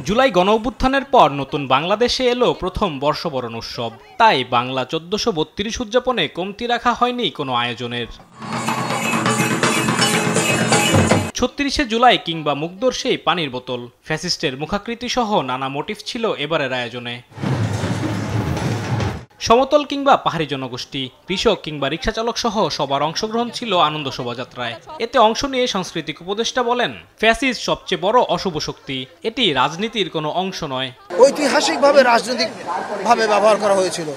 জুলাই গণঅভ্যুত্থানের পর নতুন বাংলাদেশে এলো প্রথম বর্ষবরণ উৎসব। তাই বাংলা ১৪৩২ উদযাপনে কমতি রাখা হয়নি কোনো আয়োজনের। ৩৬শে জুলাই কিংবা মুগ্ধর সেই পানির বোতল, ফ্যাসিস্টের মুখাকৃতি সহ নানা মোটিভ ছিল এবারের আয়োজনে। সমতল কিংবা পাহাড়ি জনগোষ্ঠী, কৃষক কিংবা রিকশা চালক সহ সবার অংশগ্রহণ ছিল আনন্দ শোভাযাত্রায়। এতে অংশ নিয়ে সাংস্কৃতিক উপদেষ্টা বলেন, ফ্যাসিস্ট সবচেয়ে বড় অশুভ শক্তি, এটি রাজনীতির কোনো অংশ নয়। ঐতিহাসিকভাবে রাজনৈতিকভাবে ব্যবহার করা হয়েছিল।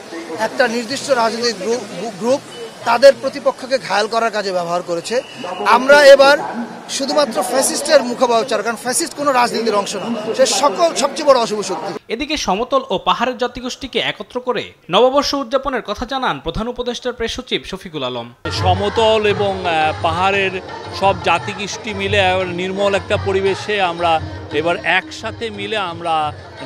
একটা নির্দিষ্ট রাজনৈতিক গ্রুপ তাদের প্রতিপক্ষকে ঘায়াল করার কাজে ব্যবহার করেছে। আমরা এবার শুধুমাত্র ফ্যাসিস্টের মুখোপাচার, কারণ ফ্যাসিস্ট কোনো রাজনীতির অংশ না, সে সবচেয়ে বড় অশুভ শক্তি। এদিকে সমতল ও পাহাড়ের জাতিগোষ্ঠীকে একত্র করে নববর্ষ উদযাপনের কথা জানান প্রধান উপদেষ্টার প্রেস সচিব শফিকুল আলম। সমতল এবং পাহাড়ের সব জাতিগোষ্ঠী মিলে নির্মল একটা পরিবেশে আমরা এবার একসাথে মিলে আমরা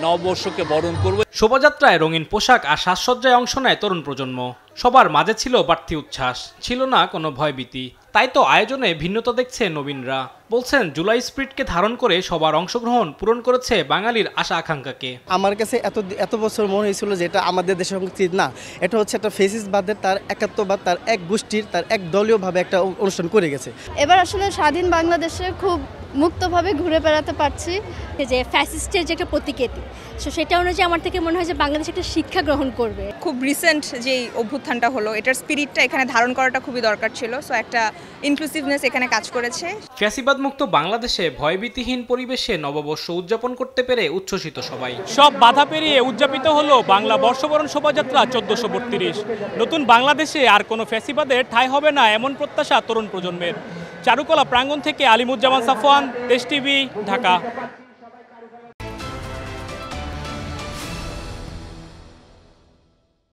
নববর্ষকে বরণ করব। শোভাযাত্রায় রঙিন পোশাক আর সাজসজ্জায় অংশ নেয় তরুণ প্রজন্ম। সবার মাঝে ছিল বাড়তি উচ্ছ্বাস, ছিল না কোনো ভয়ভীতি। তাই তো আয়োজনে ভিন্নতা দেখছে নবীনরা। বলছেন, জুলাই স্পিরিটকে ধারণ করে সবার অংশগ্রহণ পূরণ করেছে বাঙালির আশা আকাঙ্ক্ষাকে। আমার কাছে এত বছর মনে হয়েছিল যে এটা আমাদের দেশের সংস্কৃতি না, এটা হচ্ছে একটা ফ্যাসিস্টবাদের তার একাত্মবাদ, তার এক গোষ্ঠীর, তার এক দলীয়ভাবে একটা অনুষ্ঠান করে গেছে। এবার আসলে স্বাধীন বাংলাদেশে খুব মুক্তভাবে ঘুরে বেড়াতে পারছি। যে ফ্যাসিস্টের যে একটা প্রতিকৃতি, সো সেটা অনুযায়ী আমার থেকে মনে হয় যে বাংলাদেশ একটা শিক্ষা গ্রহণ করবে। খুব রিসেন্ট যেই অভ্যুত্থানটা হলো, এটার স্পিরিটটা এখানে ধারণ করাটা খুবই দরকার ছিল। সো একটা ইনক্লুসিভনেস এখানে কাজ করেছে। ফ্যাসিবাদ মুক্ত বাংলাদেশে ভয়ভীতিহীন পরিবেশে নববর্ষ উদযাপন করতে পেরে উচ্ছ্বসিত সবাই। সব বাধা পেরিয়ে উদযাপিত হলো বাংলা বর্ষবরণ শোভাযাত্রা ১৪৩২। নতুন বাংলাদেশে আর কোনো ফ্যাসিবাদের ঠাঁই হবে না, এমন প্রত্যাশা তরুণ প্রজন্মের। চারুকলা প্রাঙ্গণ থেকে আলিমুজ্জামান সাফওয়ান, দেশ টিভি, ঢাকা।